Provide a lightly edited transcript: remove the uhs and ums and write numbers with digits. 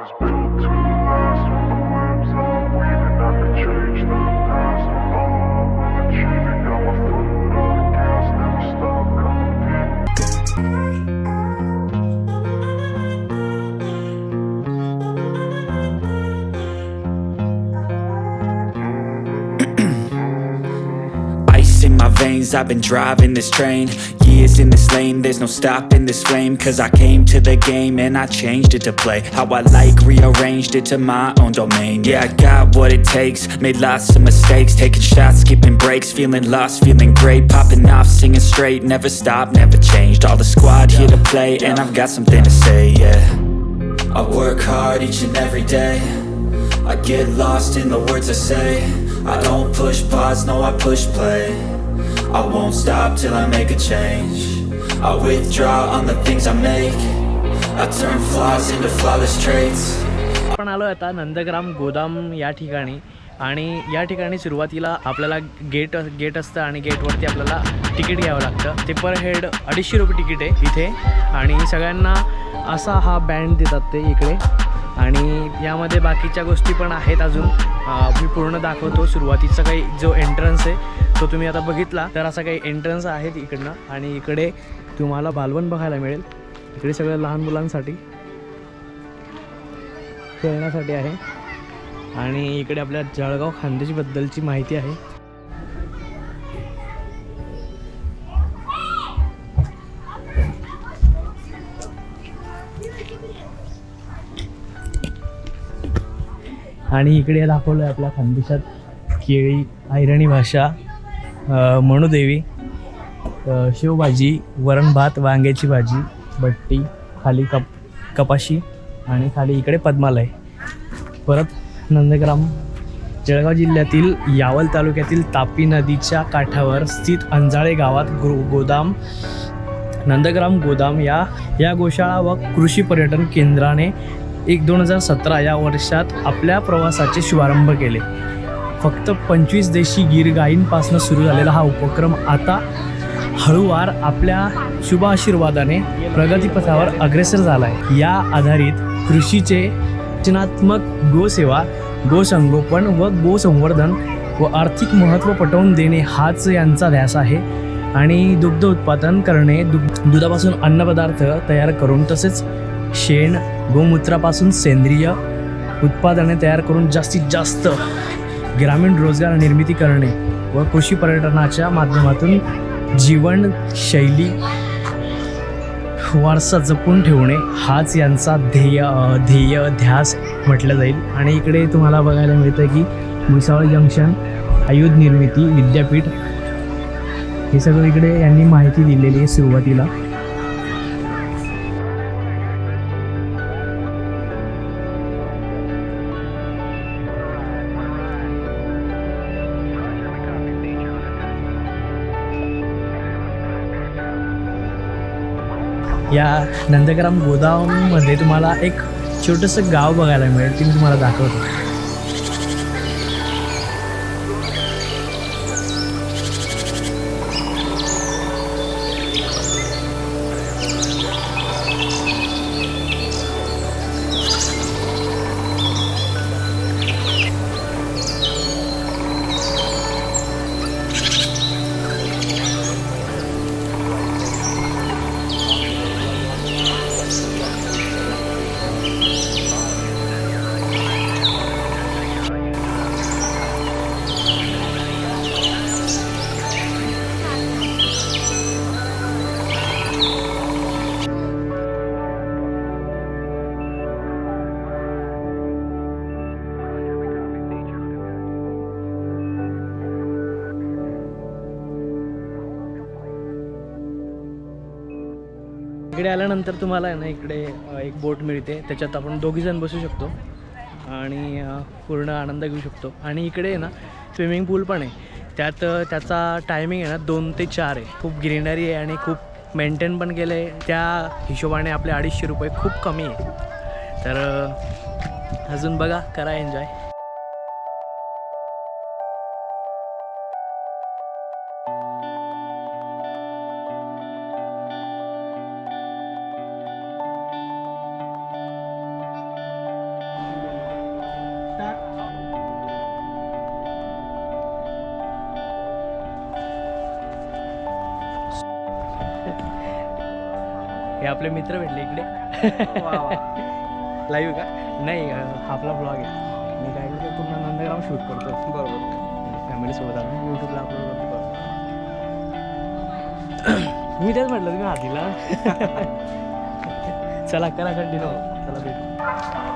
was built to last. With the webs I'm weaving, I could change the past. With all I will achieve it, got my foot on the gas, never stop competing. Ice in my veins, I've been driving this train. Years in this lane, there's no stopping this flame. Cause I came to the game and I changed it to play how I like, rearranged it to my own domain. Yeah, I got what it takes, made lots of mistakes, taking shots, skipping breaks, feeling lost, feeling great, popping off, singing straight, never stopped, never changed. All the squad here to play and I've got something to say, yeah. I work hard each and every day, I get lost in the words I say. I don't push pause, no I push play. I won't stop till I make a change. I withdraw on the things I make. I turn flaws into flawless traits. आपण आलो आता नंदग्राम गोदाम या ठिकाणी आणि या ठिकाणी सुरुवातीला आपल्याला गेट असतं आणि गेटवरती आपल्याला तिकीट घ्यावं लागतं. ते पर हेड 250 रुपये तिकीट आहे इथे आणि सगळ्यांना असा हा बँड देतात ते इकडे आणि यामध्ये बाकीच्या गोष्टी पण आहेत अजून. मी पूर्ण दाखवतो. सुरुवातीचा काही जो एंट्रन्स आहे तो तुम्ही आता बघितला तर असा काही एंट्रन्स आहेत इकडनं आणि इकडे तुम्हाला बालवण बघायला मिळेल. इकडे सगळं लहान मुलांसाठी खेळण्यासाठी आहे आणि इकडे आपल्या जळगाव खानदेश बद्दलची माहिती आहे. आणि इकडे दाखवलं आहे आपल्या खानदेशात केळी, ऐरणी भाषा, मनुदेवी, शेवभाजी, वरण भात, वांग्याची भाजी, बट्टी, खाली कपाशी आणि खाली इकडे पद्मालय. परत नंदग्राम जळगाव जिल्ह्यातील यावल तालुक्यातील तापी नदीच्या काठावर स्थित अंजाळे गावात गोदाम नंदग्राम गोदाम या गोशाळा व कृषी पर्यटन केंद्राने 2017 या वर्षात आपल्या प्रवासाचे शुभारंभ केले. फक्त 25 देशी गीर गायींपासून सुरू झालेला हा उपक्रम आता हळूवार आपल्या शुभ आशीर्वादाने प्रगतीपथावर अग्रेसर झाला आहे. या आधारित कृषीचे रचनात्मक गोसेवा, गोसंगोपन व गोसंवर्धन व आर्थिक महत्त्व पटवून देणे हाच यांचा ध्यास आहे. आणि दुग्ध उत्पादन करणे, दुधापासून अन्नपदार्थ तयार करून तसेच शेण, गोमूत्रापासून सेंद्रिय उत्पादने तयार करून जास्तीत जास्त ग्रामीण रोजगार निर्मिती करणे व कृषी पर्यटनाच्या माध्यमातून जीवनशैली वारसा जपून ठेवणे हाच यांचा ध्येय म्हटलं जाईल. आणि इकडे तुम्हाला बघायला मिळतं की भुसावळ जंक्शन, आयुध निर्मिती विद्यापीठ हे सगळं इकडे यांनी माहिती दिलेली आहे सुरुवातीला. या नंदग्राम गोदाममध्ये तुम्हाला एक छोटंसं गाव बघायला मिळेल, ते मी तुम्हाला दाखवतो. इकडे आल्यानंतर तुम्हाला आहे ना इकडे एक बोट मिळते, त्याच्यात आपण दोघीजण बसू शकतो आणि पूर्ण आनंद घेऊ शकतो. आणि इकडे आहे ना स्विमिंग पूल पण आहे, त्याचा टायमिंग आहे ना 2 ते 4 आहे. खूप ग्रीनरी आहे आणि खूप मेंटेन पण केलं आहे. त्या हिशोबाने आपले 250 रुपये खूप कमी आहे. तर अजून बघा, करा एन्जॉय. हे आपले मित्र भेटले इकडे. लाईव्ह का? नाही हा आपला ब्लॉग आहे. मी काय करतो पूर्ण नंदग्राम शूट करतो. बरोबर. फॅमिलीसोबत आम्ही यूट्यूबला अपलोड करतो. मी तेच म्हटलं तुम्ही हातीला. चला करा कंटिन्यू. चला भेटू.